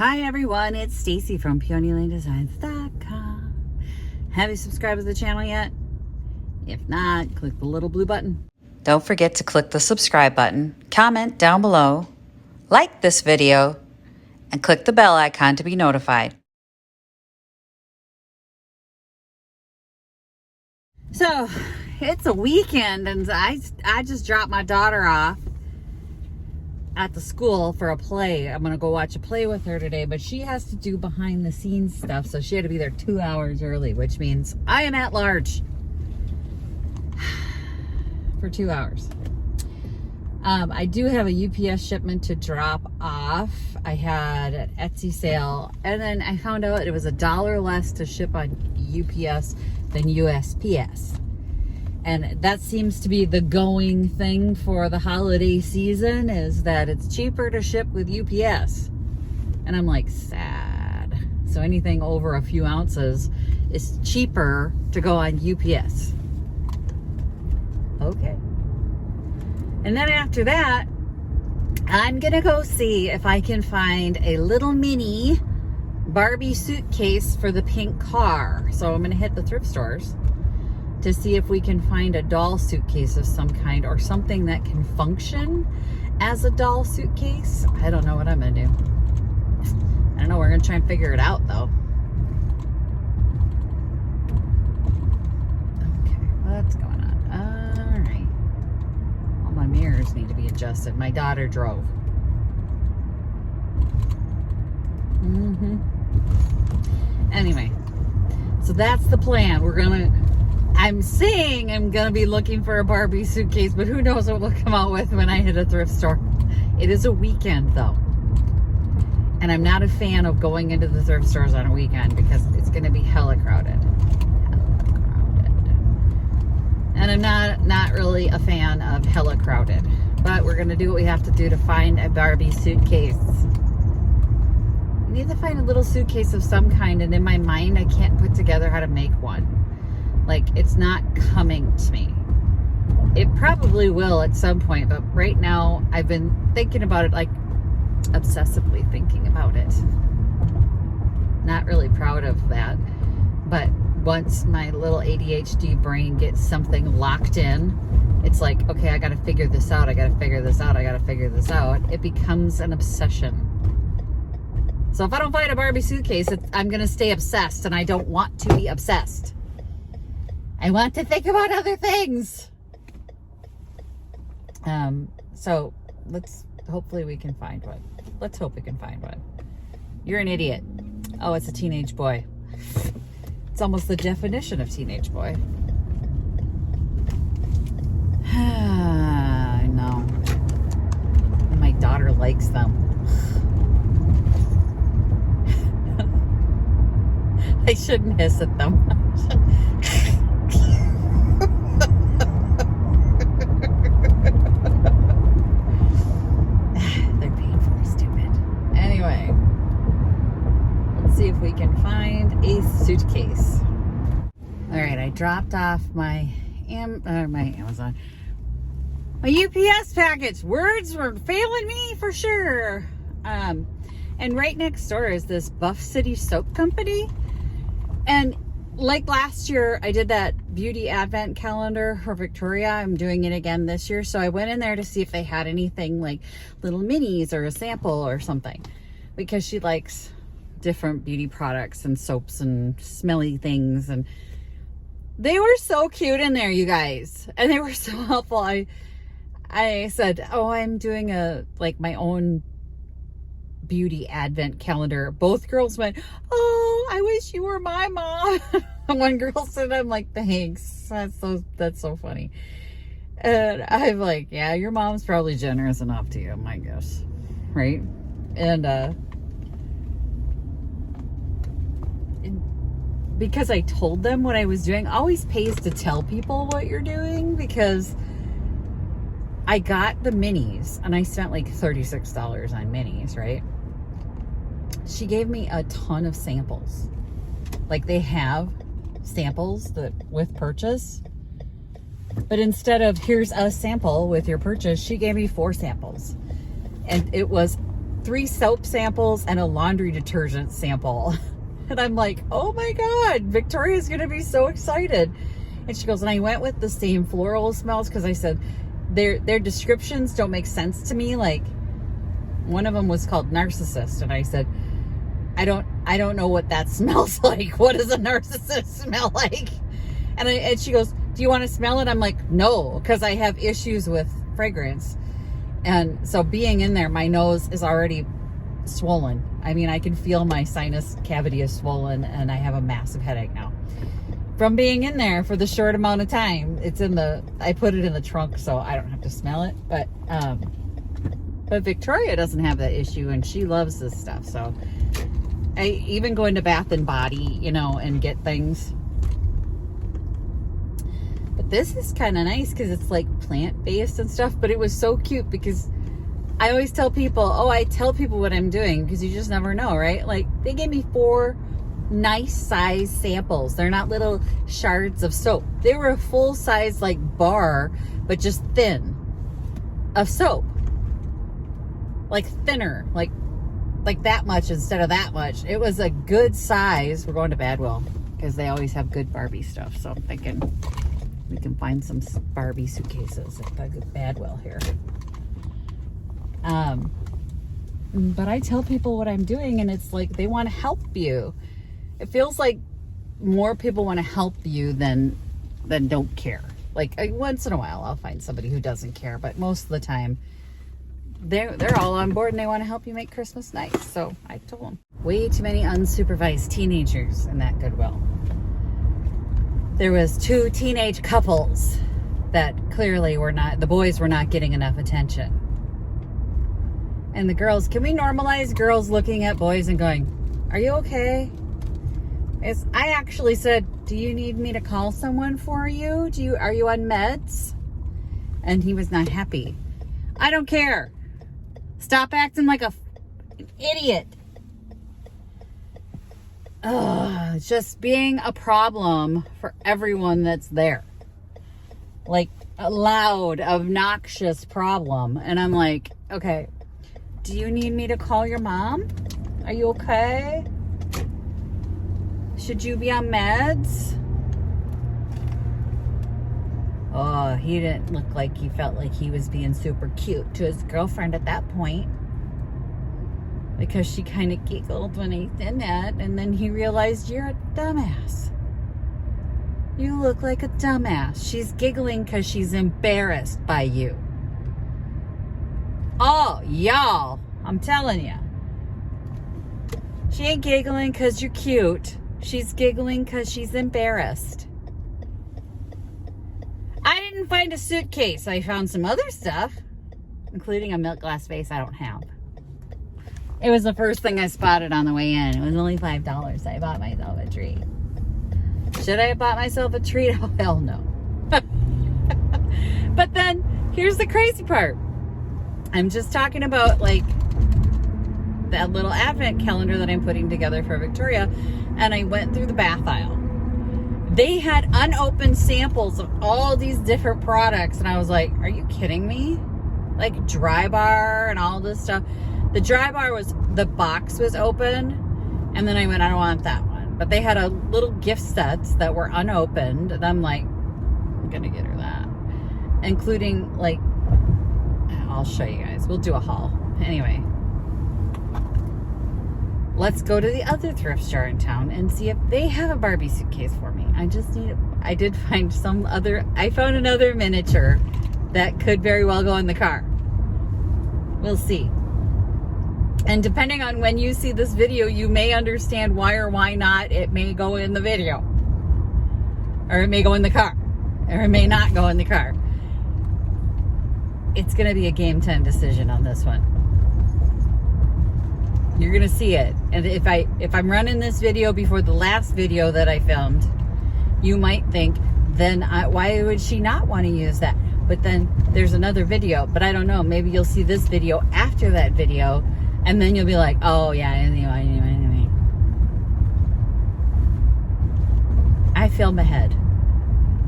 Hi everyone, it's Stacy from PeonyLaneDesigns.com. Have you subscribed to the channel yet? If not, click the little blue button. Don't forget to click the subscribe button, comment down below, like this video, and click the bell icon to be notified. So, it's a weekend and I just dropped my daughter off at the school for a play. I'm gonna go watch a play with her today, but she has to do behind the scenes stuff, so she had to be there 2 hours early, which means I am at large for 2 hours. I do have a UPS shipment to drop off. I had an Etsy sale, and then I found out it was $1 less to ship on UPS than USPS. And that seems to be the going thing for the holiday season, is that it's cheaper to ship with UPS. And I'm like, sad. So anything over a few ounces is cheaper to go on UPS. Okay. And then after that, I'm gonna go see if I can find a little mini Barbie suitcase for the pink car. So I'm gonna hit the thrift stores to see if we can find a doll suitcase of some kind, or something that can function as a doll suitcase. I don't know what I'm gonna do. I don't know, we're gonna try and figure it out though. Okay, what's going on? All right. All my mirrors need to be adjusted. My daughter drove. Anyway, so that's the plan. I'm saying I'm gonna be looking for a Barbie suitcase, but who knows what we'll come out with when I hit a thrift store. It is a weekend though. And I'm not a fan of going into the thrift stores on a weekend because it's gonna be hella crowded. And I'm not really a fan of hella crowded. But we're gonna do what we have to do to find a Barbie suitcase. We need to find a little suitcase of some kind, and in my mind I can't put together how to make one. Like, it's not coming to me. It probably will at some point, but right now I've been thinking about it, like obsessively thinking about it. Not really proud of that, but once my little ADHD brain gets something locked in, it's like, okay, I gotta figure this out, I gotta figure this out, I gotta figure this out. It becomes an obsession. So if I don't find a Barbie suitcase, I'm gonna stay obsessed, and I don't want to be obsessed. I want to think about other things. So hopefully we can find one. Let's hope we can find one. You're an idiot. Oh, it's a teenage boy. It's almost the definition of teenage boy. I know. My daughter likes them. I shouldn't hiss at them. They're painfully stupid. Anyway, let's see if we can find a suitcase. All right, I dropped off my Amazon, my UPS package. Words were failing me for sure. And right next door is this Buff City soap company. And like last year, I did that beauty advent calendar for Victoria. I'm doing it again this year. So I went in there to see if they had anything like little minis or a sample or something, because she likes different beauty products and soaps and smelly things. And they were so cute in there, you guys. And they were so helpful. I said, oh, I'm doing my own beauty advent calendar. Both girls went, oh, I wish you were my mom. One girl said, I'm like, thanks. That's so funny. And I'm like, yeah, your mom's probably generous enough to you, I guess. Right? And because I told them what I was doing, always pays to tell people what you're doing, because I got the minis and I spent like $36 on minis, right? She gave me a ton of samples. Like, they have samples that with purchase, but instead of here's a sample with your purchase, she gave me 4 samples, and it was 3 soap samples and a laundry detergent sample. And I'm like, oh my God, Victoria's gonna be so excited. And she goes, and I went with the same floral smells because I said their descriptions don't make sense to me. Like, one of them was called Narcissist, and I said, I don't know what that smells like. What does a narcissist smell like? And she goes, do you want to smell it? I'm like, no, because I have issues with fragrance. And so being in there, my nose is already swollen. I mean, I can feel my sinus cavity is swollen, and I have a massive headache now from being in there for the short amount of time. I put it in the trunk so I don't have to smell it. But Victoria doesn't have that issue, and she loves this stuff. So I even go into Bath and Body, and get things. But this is kind of nice because it's like plant-based and stuff. But it was so cute because I always tell people, I tell people what I'm doing because you just never know, right? Like, they gave me 4 nice size samples. They're not little shards of soap. They were a full size, like, bar, but just thin of soap. Like thinner, like that much instead of that much. It was a good size. We're going to Badwell because they always have good Barbie stuff. So I'm thinking we can find some Barbie suitcases at Badwell here. But I tell people what I'm doing, and it's like they want to help you. It feels like more people want to help you than don't care. Like, once in a while I'll find somebody who doesn't care, but most of the time they're all on board and they want to help you make Christmas nice. So I told them. Way too many unsupervised teenagers in that Goodwill. There was 2 teenage couples that clearly the boys were not getting enough attention. And the girls, can we normalize girls looking at boys and going, are you okay? I actually said, do you need me to call someone for you? Are you on meds? And he was not happy. I don't care. Stop acting like an idiot. Just being a problem for everyone that's there. Like a loud, obnoxious problem. And I'm like, okay, do you need me to call your mom? Are you okay? Should you be on meds? Oh, he didn't look like he felt like he was being super cute to his girlfriend at that point. Because she kind of giggled when he did that. And then he realized, you're a dumbass. You look like a dumbass. She's giggling because she's embarrassed by you. Oh, y'all, I'm telling you. She ain't giggling because you're cute. She's giggling because she's embarrassed. I didn't find a suitcase. I found some other stuff, including a milk glass vase I don't have. It was the first thing I spotted on the way in. It was only $5. I bought myself a treat. Should I have bought myself a treat? Oh, hell no. But then, here's the crazy part. I'm just talking about, like, that little advent calendar that I'm putting together for Victoria, and I went through the bath aisle. They had unopened samples of all these different products, and I was like, are you kidding me? Like Dry Bar and all this stuff. The Dry Bar the box was open, and then I went, I don't want that one. But they had a little gift sets that were unopened, and I'm like, I'm gonna get her that. Including, like, I'll show you guys. We'll do a haul. Anyway. Let's go to the other thrift store in town and see if they have a Barbie suitcase for me. I did find I found another miniature that could very well go in the car. We'll see. And depending on when you see this video, you may understand why or why not it may go in the video. Or it may go in the car. Or it may not go in the car. It's going to be a game 10 decision on this one. You're going to see it. And if I'm running this video before the last video that I filmed, you might think, then why would she not want to use that? But then there's another video. But I don't know. Maybe you'll see this video after that video. And then you'll be like, oh, yeah, anyway. I film ahead.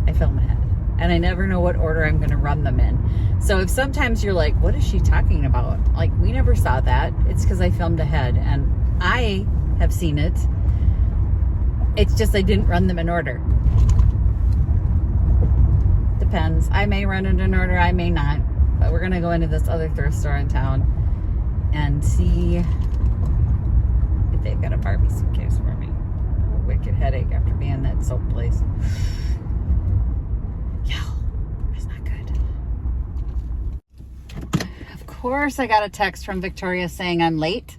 And I never know what order I'm going to run them in. So if sometimes you're like, what is she talking about? Like, we never saw that. It's because I filmed ahead, and I have seen it. It's just I didn't run them in order. Depends. I may run it in order, I may not. But we're gonna go into this other thrift store in town and see if they've got a Barbie suitcase for me. A wicked headache after being in that soap place. Yeah, it's not good. Of course, I got a text from Victoria saying I'm late.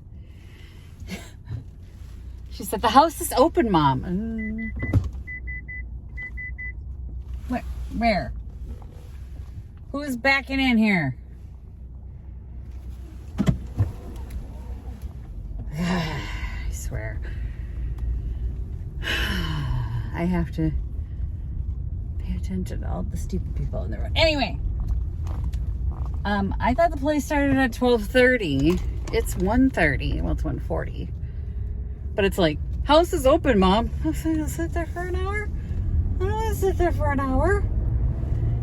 She said, the house is open, Mom. Where? Who's backing in here? I swear. I have to pay attention to all the stupid people in the road. Anyway, I thought the place started at 12:30. It's 1:30. Well, it's 1:40. But it's like, house is open, Mom. I'll sit there for an hour. I don't want to sit there for an hour.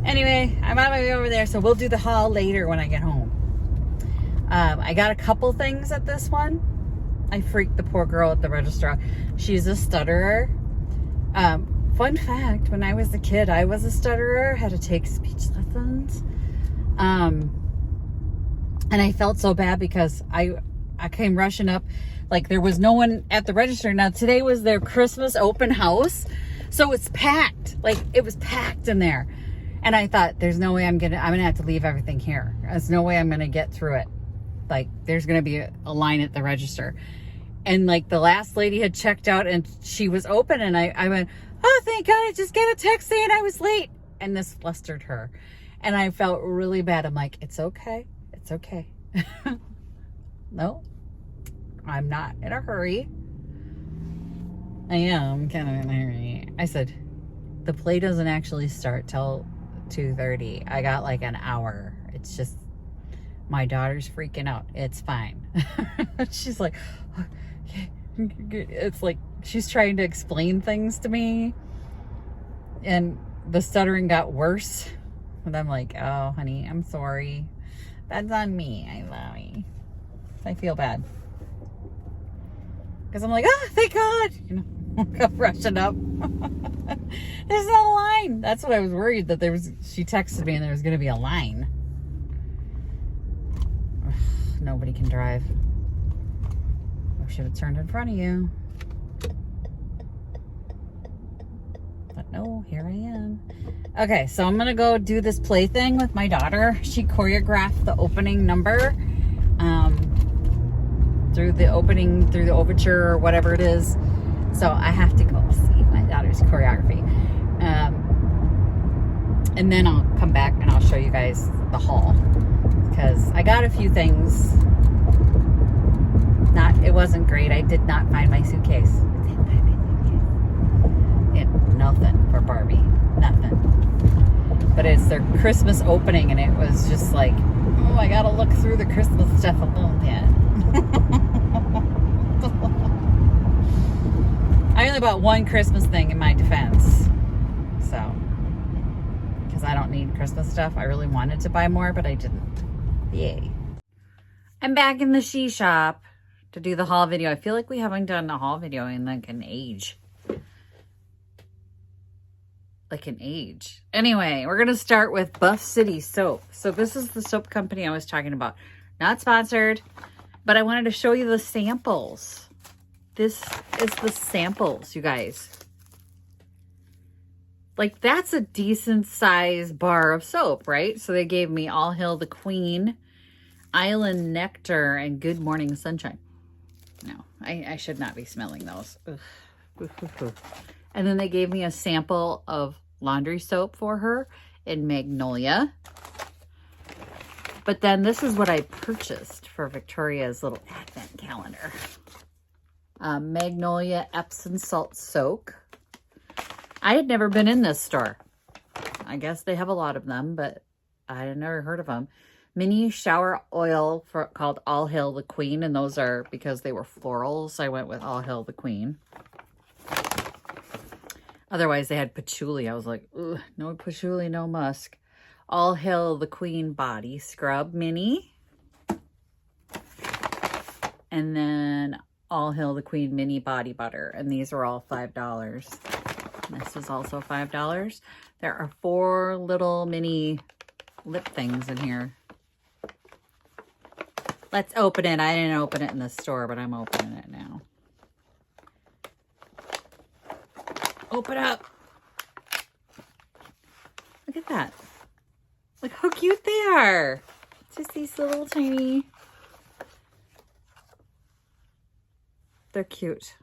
Anyway, I'm on my way over there, so we'll do the haul later when I get home. I got a couple things at this one. I freaked the poor girl at the register. She's a stutterer. Fun fact, when I was a kid, I was a stutterer, had to take speech lessons. And I felt so bad because I came rushing up. Like, there was no one at the register. Now, today was their Christmas open house. So it's packed. Like, it was packed in there. And I thought, there's no way I'm gonna have to leave everything here. There's no way I'm gonna get through it. Like, there's gonna be a line at the register. And like, the last lady had checked out and she was open, and I went, oh, thank God, I just got a text saying I was late. And this flustered her. And I felt really bad. I'm like, it's okay. It's okay. No, I'm not in a hurry. I am kind of in a hurry. I said, the play doesn't actually start till 2:30. I got like an hour. It's just, my daughter's freaking out. It's fine. She's like, it's like, she's trying to explain things to me. And the stuttering got worse. And I'm like, oh, honey, I'm sorry. That's on me. I'm sorry. I feel bad. Because I'm like, oh, thank God. You know, I'm rushing up. There's no line. That's what I was worried that there was. She texted me and there was going to be a line. Ugh, nobody can drive. I should have turned in front of you. But no, here I am. Okay, so I'm going to go do this play thing with my daughter. She choreographed the opening number through the overture or whatever it is. So I have to go see my daughter's choreography. And then I'll come back and I'll show you guys the haul. Because I got a few things. It wasn't great. I did not find my suitcase. I didn't find my suitcase. Nothing for Barbie. Nothing. But it's their Christmas opening and it was just like, oh, I gotta look through the Christmas stuff a little bit. I only bought one Christmas thing in my defense. So, because I don't need Christmas stuff. I really wanted to buy more, but I didn't. Yay. I'm back in the she shop to do the haul video. I feel like we haven't done a haul video in like an age. Anyway, we're going to start with Buff City Soap. So this is the soap company I was talking about. Not sponsored, but I wanted to show you the samples. This is the samples, you guys. Like, that's a decent size bar of soap, right? So they gave me All Hail the Queen, Island Nectar, and Good Morning Sunshine. No, I should not be smelling those. Ugh. And then they gave me a sample of laundry soap for her in Magnolia. But then this is what I purchased for Victoria's little advent calendar. Magnolia Epsom Salt Soak. I had never been in this store. I guess they have a lot of them, but I had never heard of them. Mini shower oil called All Hail the Queen, and those are because they were florals. I went with All Hail the Queen. Otherwise, they had patchouli. I was like, ugh, no patchouli, no musk. All Hail the Queen Body Scrub Mini. And then All Hail the Queen mini body butter. And these are all $5. And this is also $5. There are 4 little mini lip things in here. Let's open it. I didn't open it in the store, but I'm opening it now. Open up. Look at that. Look how cute they are. Just these little tiny. They're cute.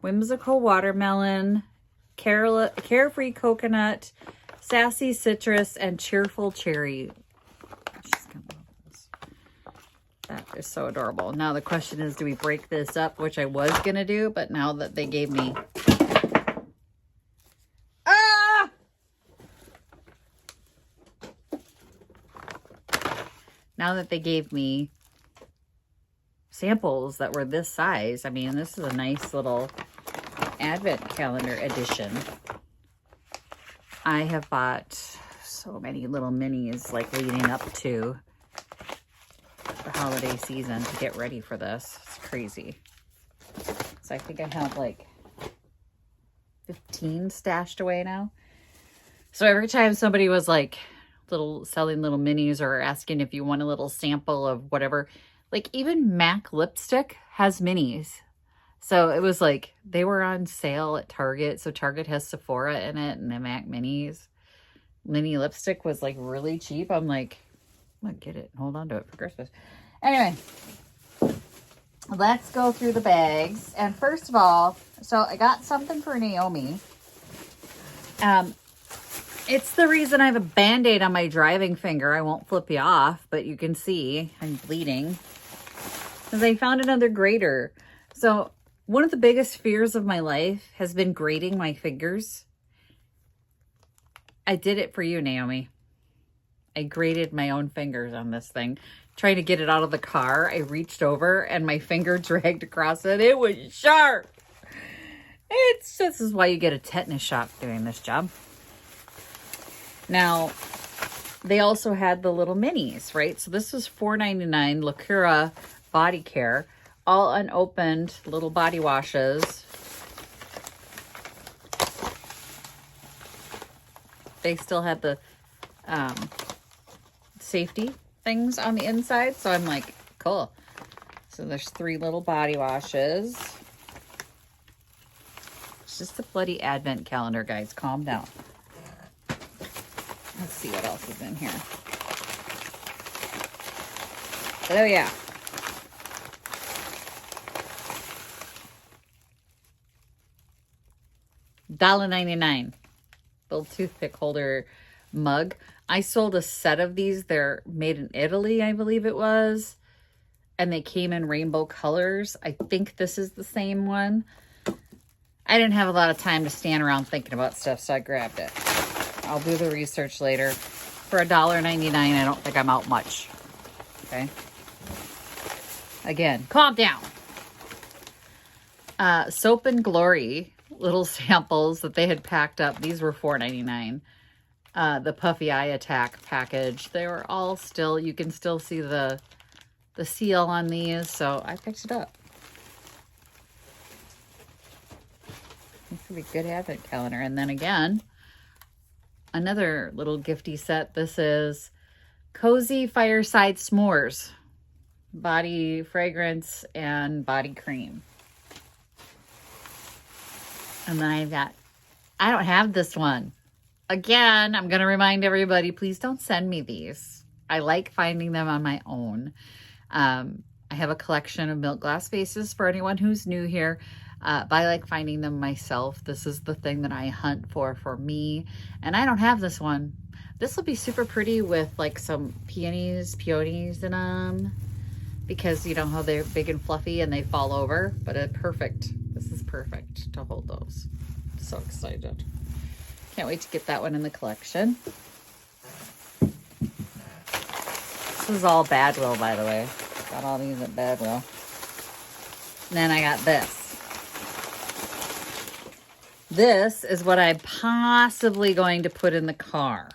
Whimsical watermelon, carefree coconut, sassy citrus, and cheerful cherry. She's gonna love this. That is so adorable. Now the question is, do we break this up? Which I was gonna do, but now that they gave me samples that were this size. I mean, this is a nice little advent calendar edition. I have bought so many little minis like leading up to the holiday season to get ready for this. It's crazy. So I think I have like 15 stashed away now. So every time somebody was like selling little minis or asking if you want a little sample of whatever, like even MAC lipstick has minis. So it was like they were on sale at Target. So Target has Sephora in it, and the MAC minis. Mini lipstick was like really cheap. I'm like, I'm gonna get it and hold on to it for Christmas. Anyway, let's go through the bags. And first of all, so I got something for Naomi. It's the reason I have a Band-Aid on my driving finger. I won't flip you off, but you can see I'm bleeding. Because I found another grater. So one of the biggest fears of my life has been grating my fingers. I did it for you, Naomi. I grated my own fingers on this thing. Trying to get it out of the car, I reached over and my finger dragged across it. It was sharp. This is why you get a tetanus shot doing this job. Now, they also had the little minis, right? So this was $4.99 Lacura Body Care, all unopened little body washes. They still had the safety things on the inside, so I'm like, cool. So there's 3 little body washes. It's just a bloody advent calendar, guys. Calm down. Let's see what else is in here. Oh, yeah. $1.99. Little toothpick holder mug. I sold a set of these. They're made in Italy, I believe it was. And they came in rainbow colors. I think this is the same one. I didn't have a lot of time to stand around thinking about stuff, so I grabbed it. I'll do the research later. For $1.99, I don't think I'm out much. Okay. Again, calm down. Soap and Glory, little samples that they had packed up. These were $4.99. The Puffy Eye Attack package. They were all still, you can still see the seal on these, so I picked it up. This would be a good advent calendar. And then again, another little gifty set. This is Cozy Fireside S'mores. Body fragrance and body cream. And then I don't have this one. Again, I'm going to remind everybody, please don't send me these. I like finding them on my own. I have a collection of milk glass vases for anyone who's new here. But I like finding them myself. This is the thing that I hunt for me. And I don't have this one. This will be super pretty with like some peonies in them. Because you know how they're big and fluffy and they fall over. But perfect. This is perfect to hold those. So excited. Can't wait to get that one in the collection. This is all Badwill, by the way. Got all these at Badwill. And then I got this. This is what I'm possibly going to put in the car.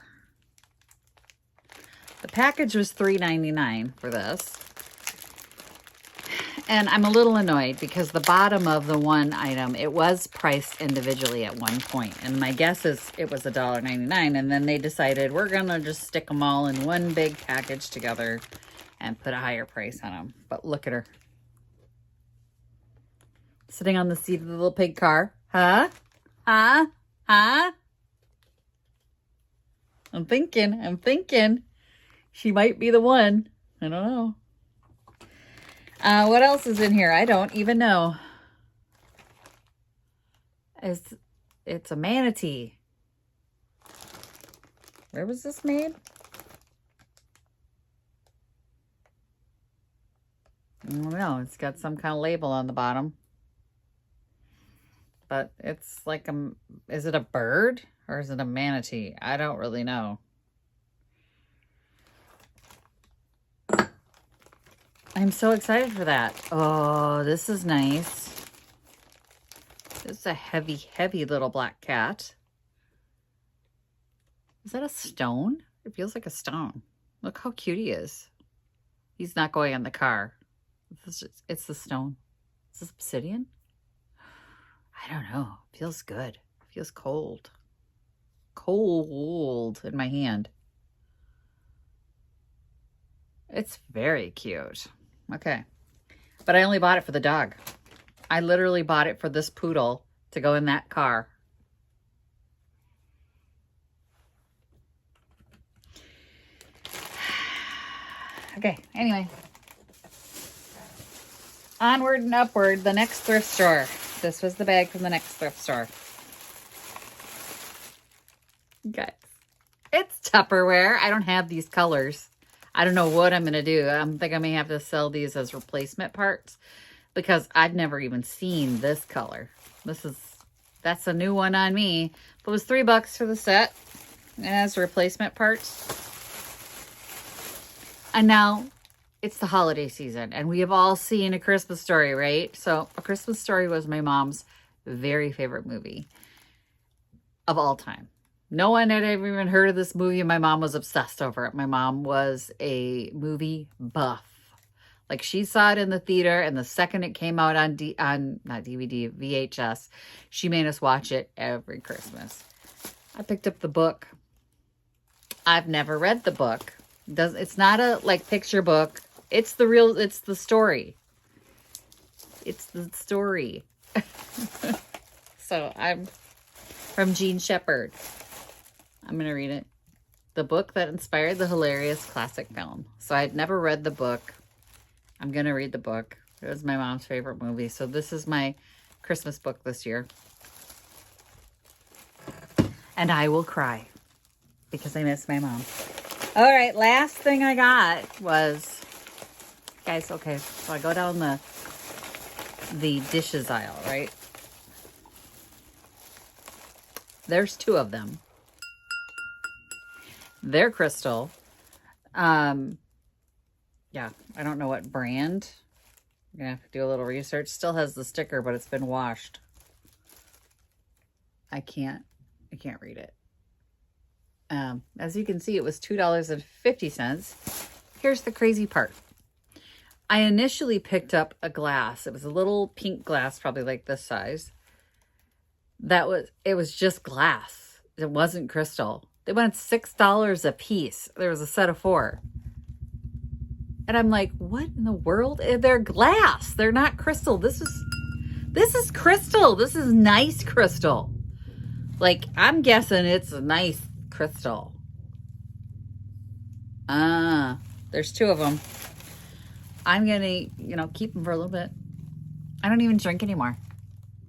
The package was $3.99 for this. And I'm a little annoyed because the bottom of the one item, it was priced individually at one point. And my guess is it was $1.99. And then they decided we're going to just stick them all in one big package together and put a higher price on them. But look at her. Sitting on the seat of the little pig car. Huh? Huh? Huh? I'm thinking. She might be the one. I don't know. What else is in here? I don't even know. It's a manatee. Where was this made? I don't know. It's got some kind of label on the bottom. But it's like is it a bird or is it a manatee? I don't really know. I'm so excited for that. Oh, this is nice. This is a heavy, heavy little black cat. Is that a stone? It feels like a stone. Look how cute he is. He's not going in the car. It's the stone. Is this obsidian? I don't know. It feels good. It feels cold. Cold in my hand. It's very cute. Okay. But I only bought it for the dog. I literally bought it for this poodle to go in that car. Okay, anyway. Onward and upward, the next thrift store. This was the bag from the next thrift store. Guys, it's Tupperware. I don't have these colors. I don't know what I'm going to do. I think I may have to sell these as replacement parts because I've never even seen this color. That's a new one on me. But it was $3 for the set as replacement parts. And now it's the holiday season and we have all seen A Christmas Story, right? So A Christmas Story was my mom's very favorite movie of all time. No one had ever even heard of this movie, and my mom was obsessed over it. My mom was a movie buff. Like, she saw it in the theater, and the second it came out on not DVD, VHS, she made us watch it every Christmas. I picked up the book. I've never read the book. It's not a, like, picture book. It's the story. It's the story. So, I'm from Jean Shepherd. I'm going to read it. The book that inspired the hilarious classic film. So I'd never read the book. I'm going to read the book. It was my mom's favorite movie. So this is my Christmas book this year. And I will cry because I miss my mom. All right, last thing I got was, guys, okay, so I go down the dishes aisle, right? There's two of them. They're crystal. Yeah, I don't know what brand. I'm gonna have to do a little research. Still has the sticker, but it's been washed. I can't read it. As you can see, it was $2.50. Here's the crazy part. I initially picked up a glass. It was a little pink glass, probably like this size. It was just glass. It wasn't crystal. They went $6 a piece. There was a set of 4. And I'm like, what in the world? They're glass. They're not crystal. This is crystal. This is nice crystal. Like, I'm guessing it's a nice crystal. There's 2 of them. I'm going to, keep them for a little bit. I don't even drink anymore.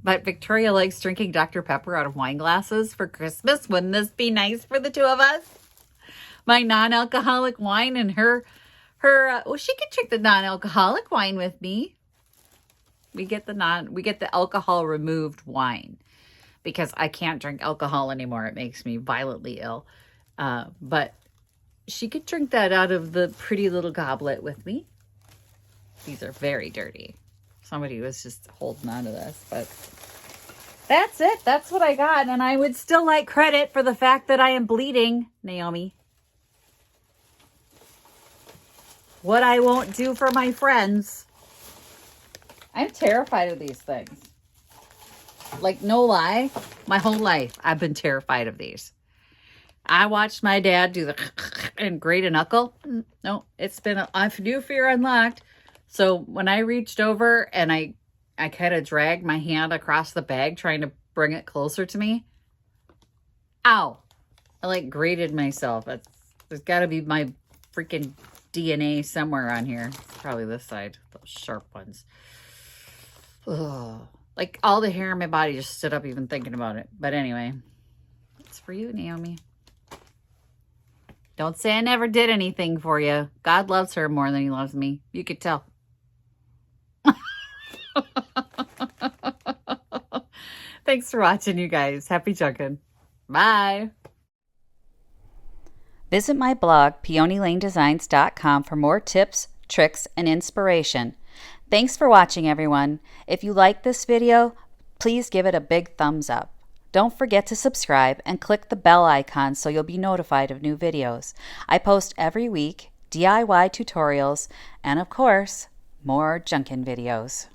But Victoria likes drinking Dr. Pepper out of wine glasses for Christmas. Wouldn't this be nice for the 2 of us? My non-alcoholic wine and her well, she could drink the non-alcoholic wine with me. We get the alcohol removed wine because I can't drink alcohol anymore. It makes me violently ill. But she could drink that out of the pretty little goblet with me. These are very dirty. Somebody was just holding on to this, but that's it. That's what I got. And I would still like credit for the fact that I am bleeding, Naomi. What I won't do for my friends. I'm terrified of these things. Like, no lie, my whole life I've been terrified of these. I watched my dad do the and grate a knuckle. No, it's been a new fear unlocked. So when I reached over and I kind of dragged my hand across the bag trying to bring it closer to me. Ow. I like grated myself. There's got to be my freaking DNA somewhere on here. It's probably this side. Those sharp ones. Ugh. Like all the hair on my body just stood up even thinking about it. But anyway, it's for you, Naomi. Don't say I never did anything for you. God loves her more than he loves me. You could tell. Thanks for watching, you guys. Happy junkin'. Bye. Visit my blog, peonylanedesigns.com, for more tips, tricks, and inspiration. Thanks for watching, everyone. If you like this video, please give it a big thumbs up. Don't forget to subscribe and click the bell icon so you'll be notified of new videos. I post every week DIY tutorials and, of course, more junkin' videos.